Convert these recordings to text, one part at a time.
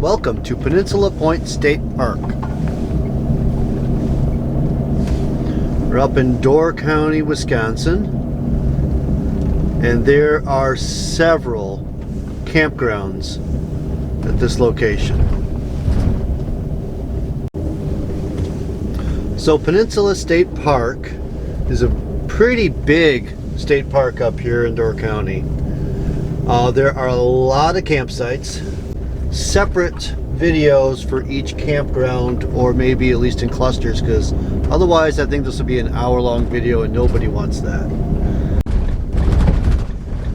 welcome to Peninsula Point State Park. We're up in Door County, Wisconsin, and there are several campgrounds at this location. So Peninsula State Park is a pretty big state park up here in Door County. There are a lot of campsites, separate videos for each campground, or maybe at least in clusters, because otherwise I think this will be an hour-long video and nobody wants that.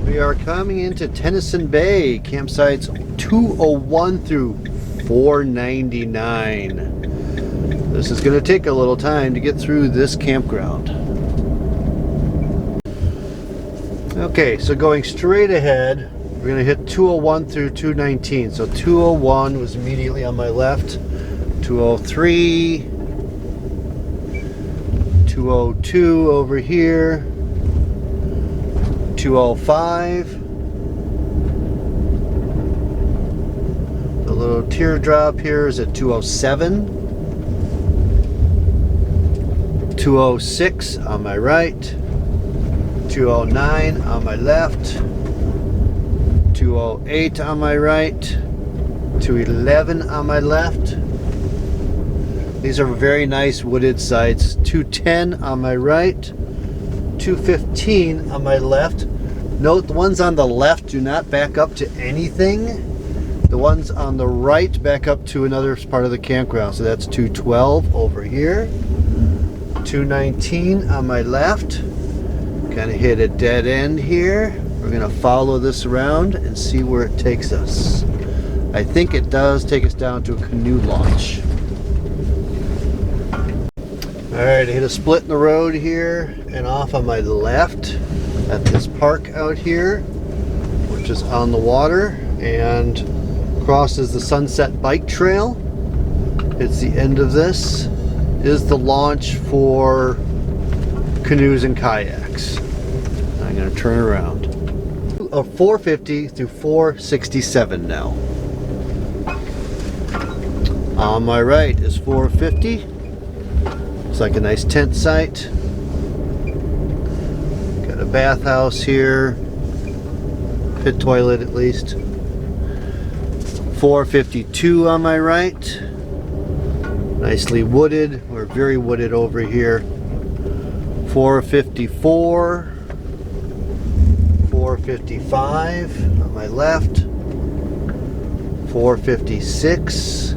We are coming into Tennison Bay, campsites 201 through 499. This is going to take a little time to get through this campground. Okay, so going straight ahead, we're going to hit 201 through 219. So 201 was immediately on my left, 203, 202 over here, 205, the little teardrop here is at 207, 206 on my right, 209 on my left, 208 on my right, 211 on my left. These are very nice wooded sites. 210 on my right, 215 on my left. Note the ones on the left do not back up to anything. The ones on the right back up to another part of the campground. So that's 212 over here. 219 on my left. Kind of hit a dead end here. We're going to follow this around and see where it takes us. I think it does take us down to a canoe launch. Alright, I hit a split in the road here and off on my left at this park out here, which is on the water and crosses the Sunset Bike Trail. It's the end of this. Is the launch for canoes and kayaks. I'm going to turn around. 450 through 467 now. On my right is 450. It's like a nice tent site. Got a bathhouse here. Pit toilet at least. 452 on my right. Nicely wooded. We're very wooded over here. 454. 455 on my left. 456.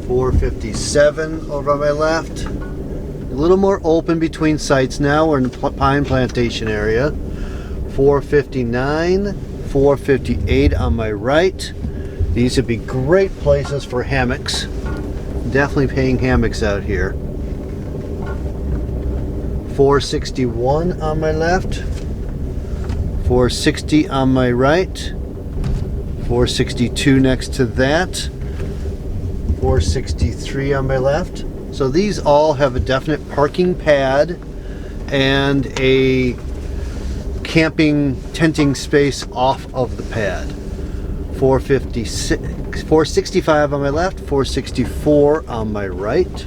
457 over on my left. A little more open between sites now. We're in the Pine Plantation area. 459. 458 on my right. These would be great places for hammocks. Definitely paying hammocks out here. 461 on my left. 460 on my right. 462 next to that. 463 on my left. So these all have a definite parking pad and a camping tenting space off of the pad. 465 on my left, 464 on my right,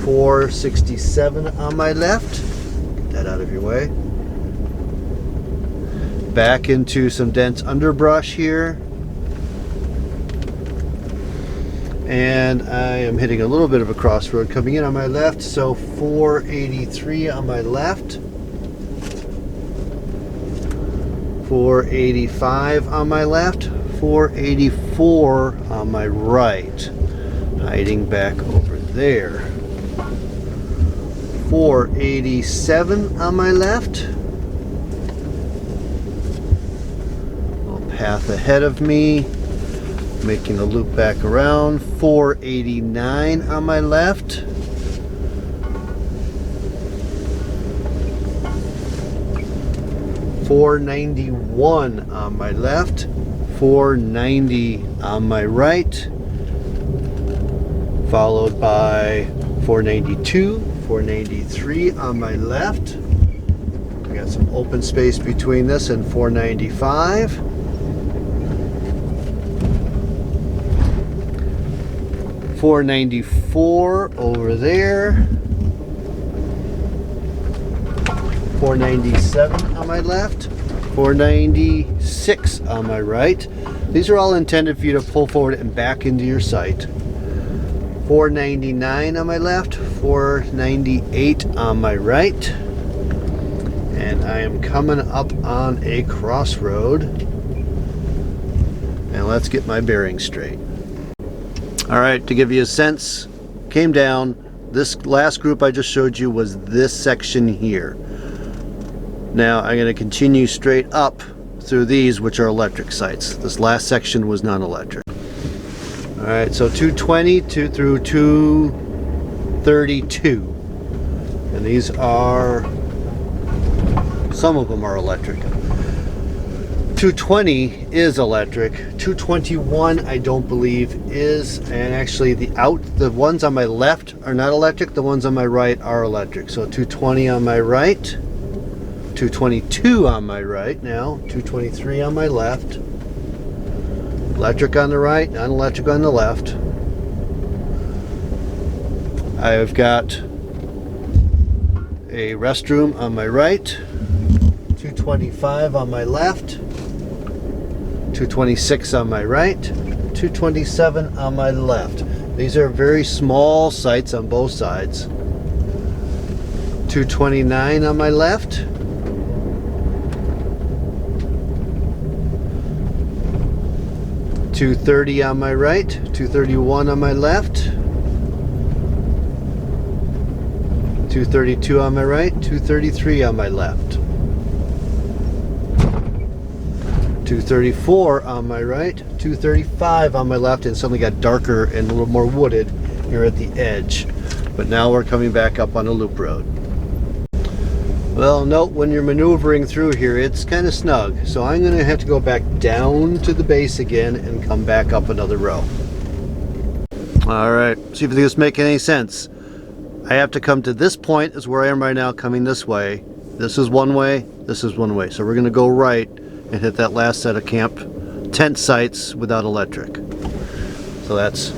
467 on my left. Get that out of your way. Back into some dense underbrush here. And I am hitting a little bit of a crossroad coming in on my left, so 483 on my left, 485 on my left, 484 on my right, hiding back over there, 487 on my left, little path ahead of me, making a loop back around. 489 on my left. 491 on my left. 490 on my right. Followed by 492, 493 on my left. We got some open space between this and 495. 494 over there. 497 on my left. 496 on my right. These are all intended for you to pull forward and back into your sight. 499 on my left. 498 on my right. And I am coming up on a crossroad. And let's get my bearings straight. Alright, to give you a sense, came down. This last group I just showed you was this section here. Now I'm going to continue straight up through these, which are electric sites. This last section was non-electric. Alright, so 220 through 232. And these are, some of them are electric. 220 is electric. 221 I don't believe is, and actually the ones on my left are not electric, the ones on my right are electric. So 220 on my right, 222 on my right now, 223 on my left. Electric on the right, non-electric on the left. I've got a restroom on my right, 225 on my left, 226 on my right, 227 on my left. These are very small sites on both sides. 229 on my left. 230 on my right, 231 on my left, 232 on my right, 233 on my left, 234 on my right, 235 on my left, and suddenly got darker and a little more wooded here at the edge. But now we're coming back up on a loop road. Well, note when you're maneuvering through here, it's kind of snug. So I'm going to have to go back down to the base again and come back up another row. Alright, see if this makes any sense. I have to come to this point, is where I am right now, coming this way. This is one way, this is one way. So we're going to go right and hit that last set of tent sites without electric. So that's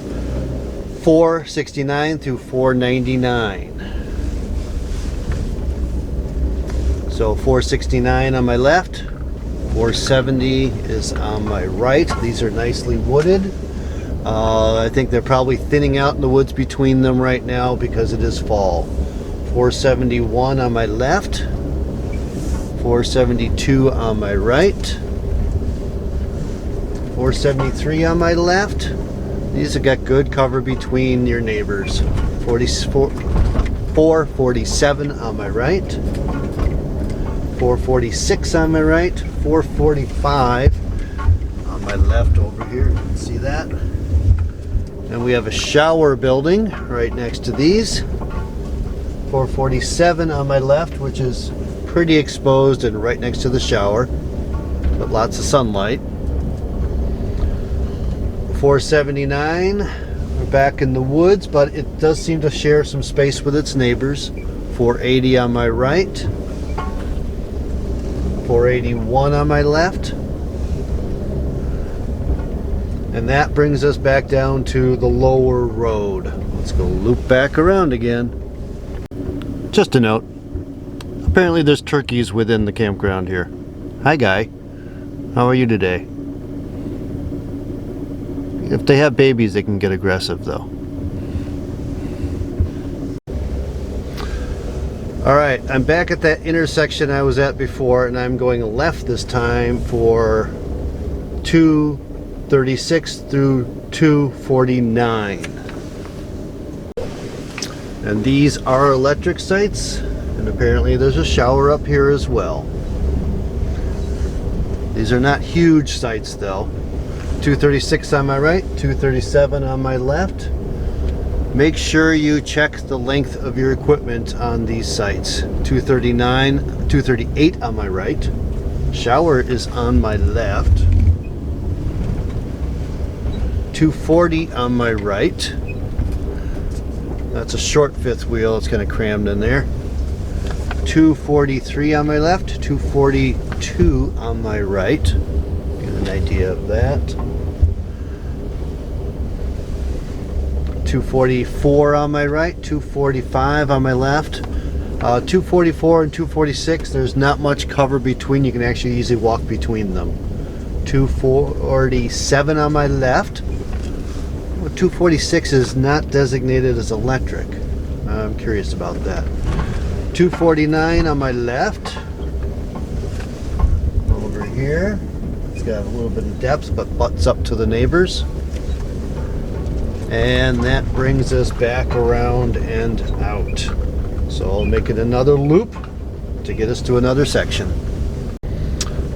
469 through 499. So 469 on my left, 470 is on my right. These are nicely wooded. I think they're probably thinning out in the woods between them right now because it is fall. 471 on my left, 472 on my right, 473 on my left. These have got good cover between your neighbors. 447 on my right, 446 on my right, 445 on my left over here. You can see that. And we have a shower building right next to these. 447 on my left, which is pretty exposed and right next to the shower, but lots of sunlight. 479, we're back in the woods, but it does seem to share some space with its neighbors. 480 on my right, 481 on my left, and that brings us back down to the lower road. Let's go loop back around again. Just a note, apparently there's turkeys within the campground here. Hi Guy, how are you today? If they have babies, they can get aggressive though. Alright, I'm back at that intersection I was at before, and I'm going left this time for 236 through 249. And these are electric sites, and apparently there's a shower up here as well. These are not huge sites though. 236 on my right, 237 on my left. Make sure you check the length of your equipment on these sites. 238 on my right. Shower is on my left. 240 on my right. That's a short fifth wheel, it's kind of crammed in there. 243 on my left, 242 on my right. Get an idea of that. 244 on my right, 245 on my left. 244 and 246, there's not much cover between. You can actually easily walk between them. 247 on my left. 246 is not designated as electric. I'm curious about that. 249 on my left. Over here. It's got a little bit of depth but butts up to the neighbors. And that brings us back around and out. So I'll make it another loop to get us to another section.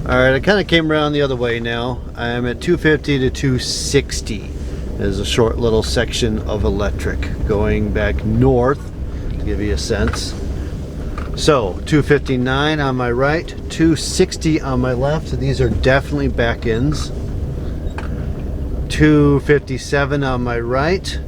Alright, I kind of came around the other way now. I'm at 250 to 260. There's a short little section of electric going back north to give you a sense. So 259 on my right, 260 on my left. These are definitely back ends. 257 on my right,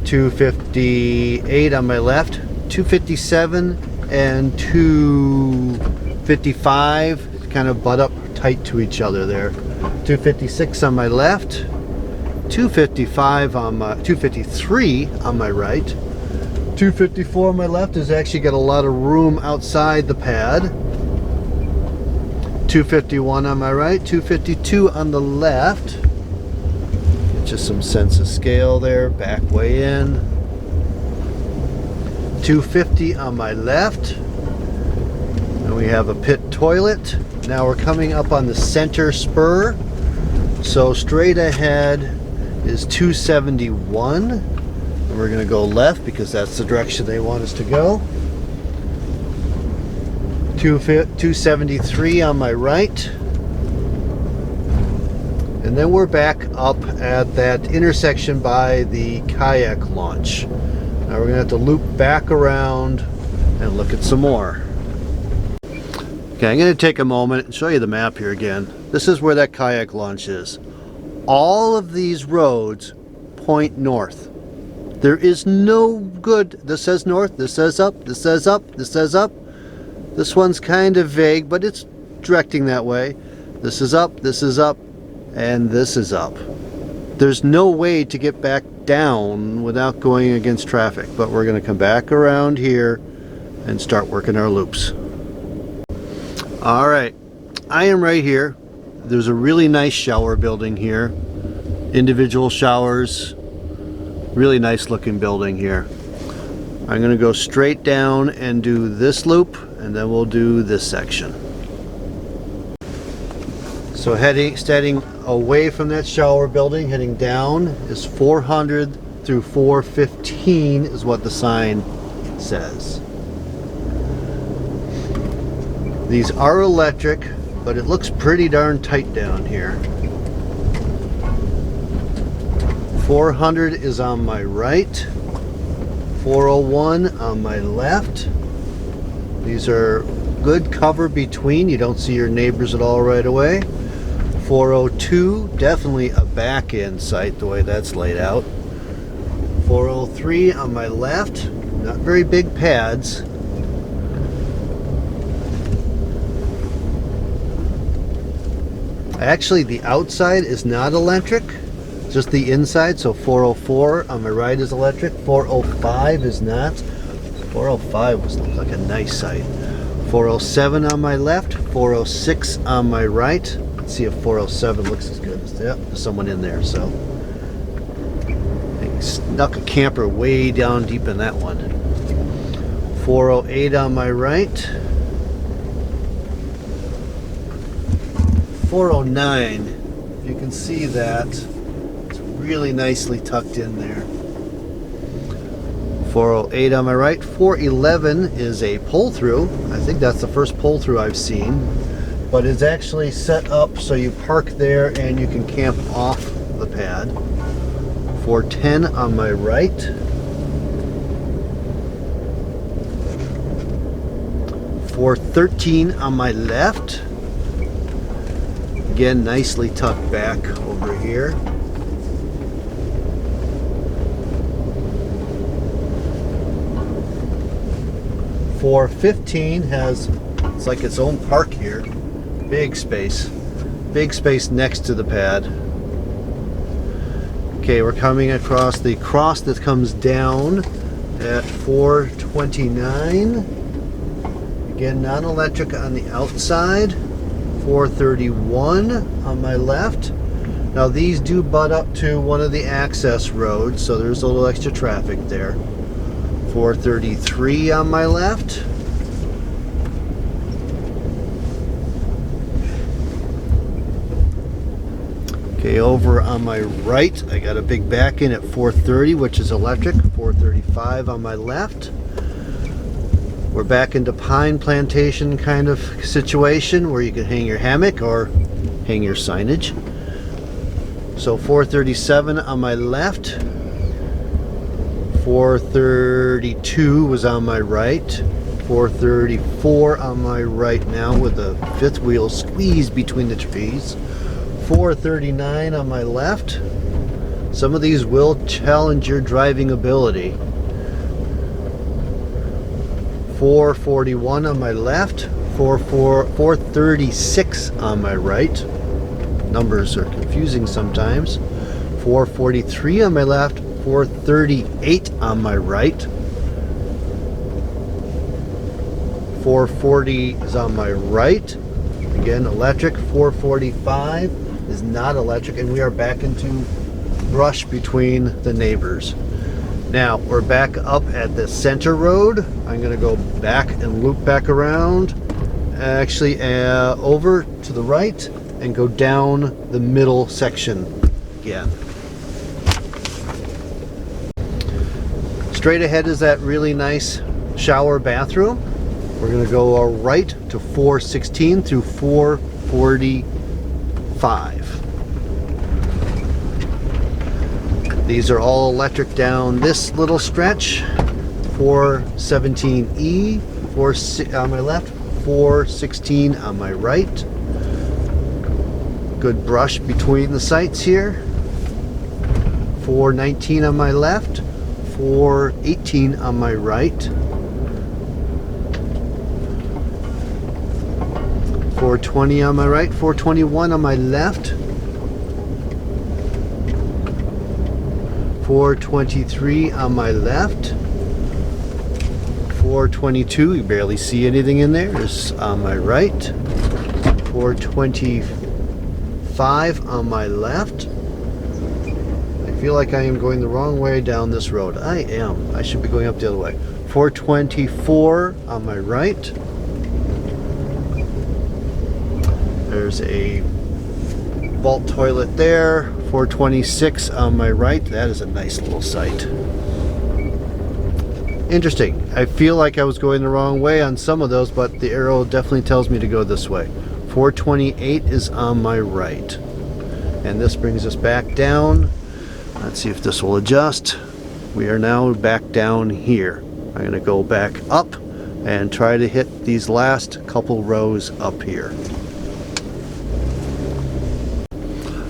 258 on my left, 257 and 255 kind of butt up tight to each other there. 256 on my left, 255 on my 253 on my right, 254 on my left has actually got a lot of room outside the pad. 251 on my right, 252 on the left. Just some sense of scale there, back way in. 250 on my left. And we have a pit toilet. Now we're coming up on the center spur. So straight ahead is 271. And we're gonna go left because that's the direction they want us to go. 273 on my right. And then we're back up at that intersection by the kayak launch. Now we're gonna have to loop back around and look at some more. Okay, I'm gonna take a moment and show you the map here again. This is where that kayak launch is. All of these roads point north. There is no good, this says north, this says up, this says up, this says up. This one's kind of vague, but it's directing that way. This is up, and this is up. There's no way to get back down without going against traffic, but we're going to come back around here and start working our loops. Alright, I am right here. There's a really nice shower building here. Individual showers. Really nice looking building here. I'm going to go straight down and do this loop, and then we'll do this section. So heading away from that shower building, heading down is 400 through 415 is what the sign says. These are electric, but it looks pretty darn tight down here. 400 is on my right, 401 on my left. These are good cover between, you don't see your neighbors at all right away. 402, definitely a back end site the way that's laid out. 403 on my left, not very big pads. Actually, the outside is not electric, just the inside. So 404 on my right is electric, 405 is not. 405 was like a nice site. 407 on my left, 406 on my right. Let's see if 407 looks as good as that. There's someone in there, so I snuck a camper way down deep in that one. 408 on my right. 409. If you can see that, it's really nicely tucked in there. 408 on my right. 411 is a pull-through. I think that's the first pull-through I've seen. But it's actually set up so you park there and you can camp off the pad. 410 on my right. 413 on my left. Again, nicely tucked back over here. 414 415 has, it's like its own park here. Big space next to the pad. Okay, we're coming across the cross that comes down at 429. Again, non-electric on the outside. 431 on my left. Now these do butt up to one of the access roads, so there's a little extra traffic there. 433 on my left. Okay, over on my right, I got a big back in at 430, which is electric. 435 on my left. We're back into Pine Plantation kind of situation where you can hang your hammock or hang your signage. So 437 on my left. 432 was on my right. 434 on my right now with the fifth wheel squeezed between the trees. 439 on my left. Some of these will challenge your driving ability. 441 on my left. 436 on my right. Numbers are confusing sometimes. 443 on my left. 438 on my right. 440 is on my right. Again, electric. 445 is not electric, and we are back into brush between the neighbors. Now we're back up at the center road. I'm going to go back and loop back around, actually over to the right, and go down the middle section again. Straight ahead is that really nice shower bathroom. We're going to go right to 416 through 445. These are all electric down this little stretch. 417E, 4 on my left, 416 on my right. Good brush between the sites here. 419 on my left, 418 on my right. 420 on my right, 421 on my left. 423 on my left. 422, you barely see anything in there, is on my right. 425 on my left. I feel like I am going the wrong way down this road. I am. I should be going up the other way. 424 on my right. There's a vault toilet there. 426 on my right. That is a nice little site. Interesting. I feel like I was going the wrong way on some of those, but the arrow definitely tells me to go this way. 428 is on my right. And this brings us back down. Let's see if this will adjust. We are now back down here. I'm going to go back up and try to hit these last couple rows up here.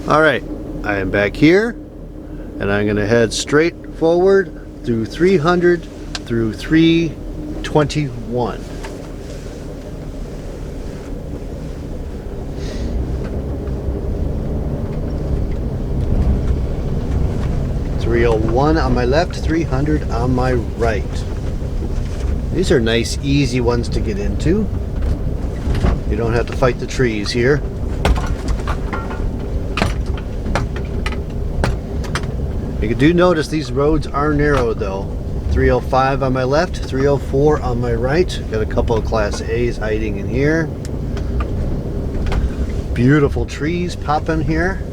Alright, I am back here, and I'm going to head straight forward through 300 through 321. .301 on my left, 300 on my right. These are nice, easy ones to get into. You don't have to fight the trees here. You do notice these roads are narrow though. 305 on my left, 304 on my right. Got a couple of Class A's hiding in here. Beautiful trees popping here.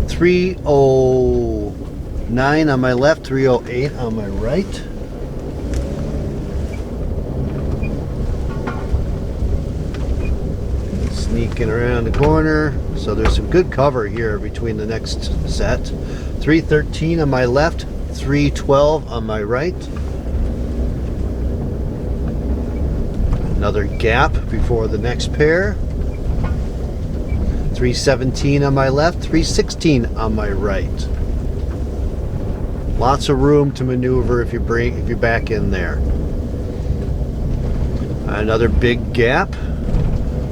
309 on my left, 308 on my right. Sneaking around the corner. So there's some good cover here between the next set. 313 on my left, 312 on my right. Another gap before the next pair. 317 on my left, 316 on my right. Lots of room to maneuver if you back in there. Another big gap.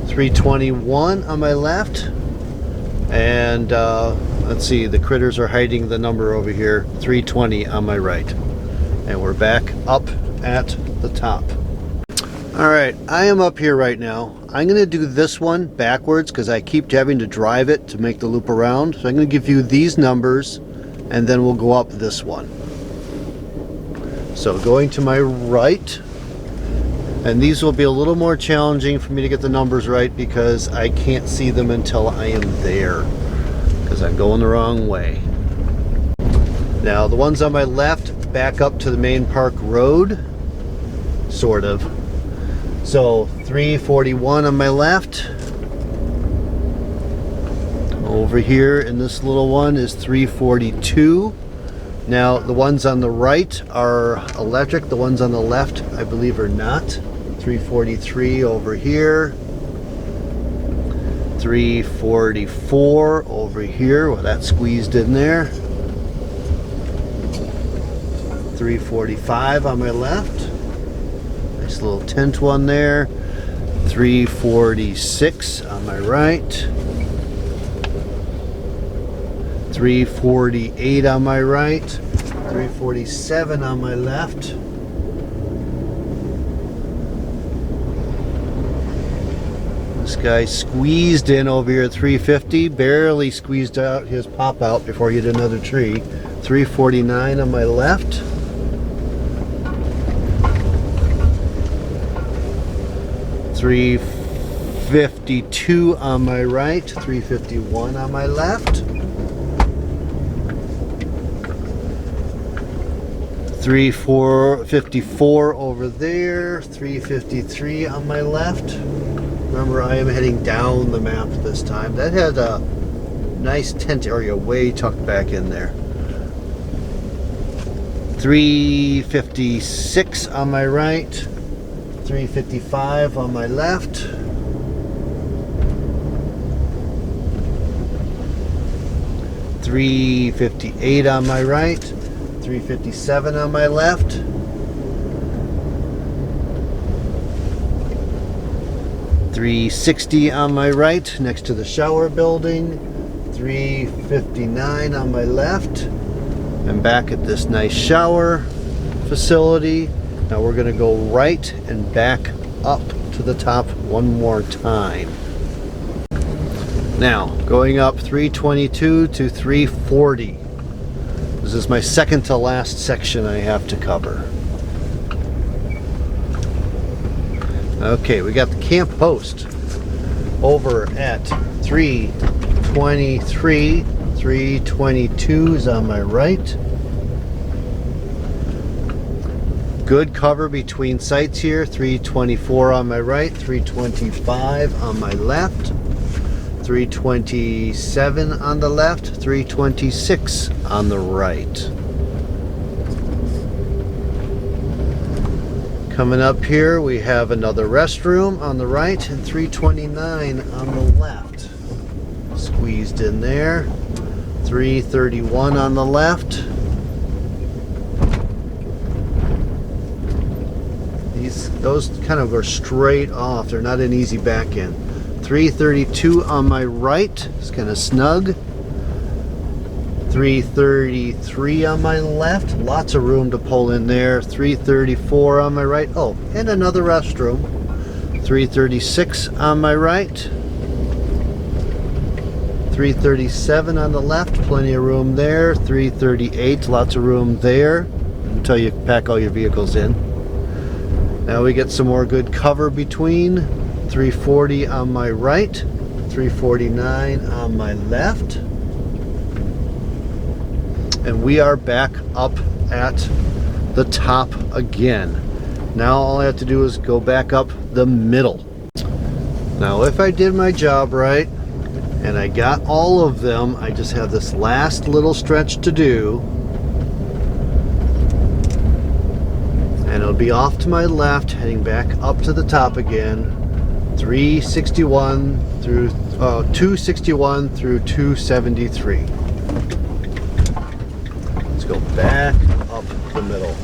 321 on my left. And let's see, the critters are hiding the number over here. 320 on my right. And we're back up at the top. Alright, I am up here right now. I'm going to do this one backwards because I keep having to drive it to make the loop around. So I'm going to give you these numbers and then we'll go up this one. So going to my right, and these will be a little more challenging for me to get the numbers right because I can't see them until I am there because I'm going the wrong way. Now the ones on my left back up to the main park road, sort of. So 341 on my left. Over here in this little one is 342. Now the ones on the right are electric. The ones on the left I believe are not. 343 over here. 344 over here. Well, that squeezed in there. 345 on my left. Nice little tent one there. 346 on my right. 348 on my right. 347 on my left. This guy squeezed in over here at 350, barely squeezed out his pop out before he hit another tree. 349 on my left. 352 on my right, 351 on my left. 354 over there, 353 on my left. Remember, I am heading down the map this time. That had a nice tent area way tucked back in there. 356 on my right, 355 on my left. 358 on my right, 357 on my left. 360 on my right next to the shower building. 359 on my left. I'm back at this nice shower facility. Now we're going to go right and back up to the top one more time. Now going up 322 to 340. This is my second to last section I have to cover. Okay, we got the camp host over at 323. 322 is on my right. Good cover between sites here. 324 on my right, 325 on my left, 327 on the left, 326 on the right. Coming up here, we have another restroom on the right and 329 on the left. Squeezed in there. 331 on the left. Those kind of go straight off. They're not an easy back end. 332 on my right. It's kind of snug. 333 on my left. Lots of room to pull in there. 334 on my right. Oh, and another restroom. 336 on my right. 337 on the left. Plenty of room there. 338. Lots of room there until you pack all your vehicles in. Now we get some more good cover between. 340 on my right, 349 on my left. And we are back up at the top again. Now all I have to do is go back up the middle. Now if I did my job right, and I got all of them, I just have this last little stretch to do. And it'll be off to my left, heading back up to the top again. 361 through 261 through 273. Let's go back up the middle.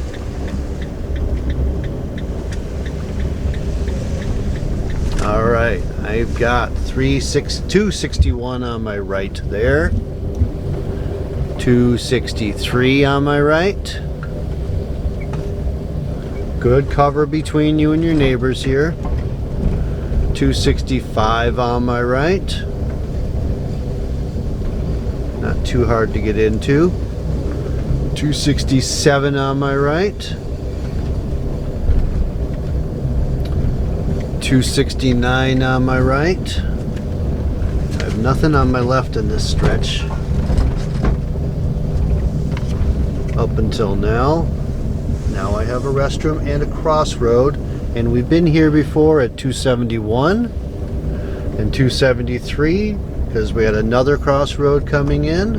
All right, I've got 261 on my right there, 263 on my right. Good cover between you and your neighbors here. 265 on my right. Not too hard to get into. 267 on my right. 269 on my right. I have nothing on my left in this stretch. Up until now. Now I have a restroom and a crossroad, and we've been here before at 271 and 273 because we had another crossroad coming in,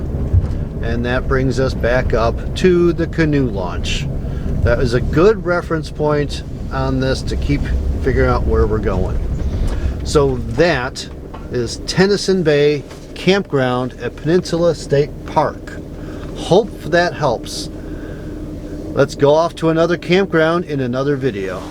and that brings us back up to the canoe launch. That is a good reference point on this to keep figuring out where we're going. So that is Tennison Bay Campground at Peninsula State Park. Hope that helps. Let's go off to another campground in another video.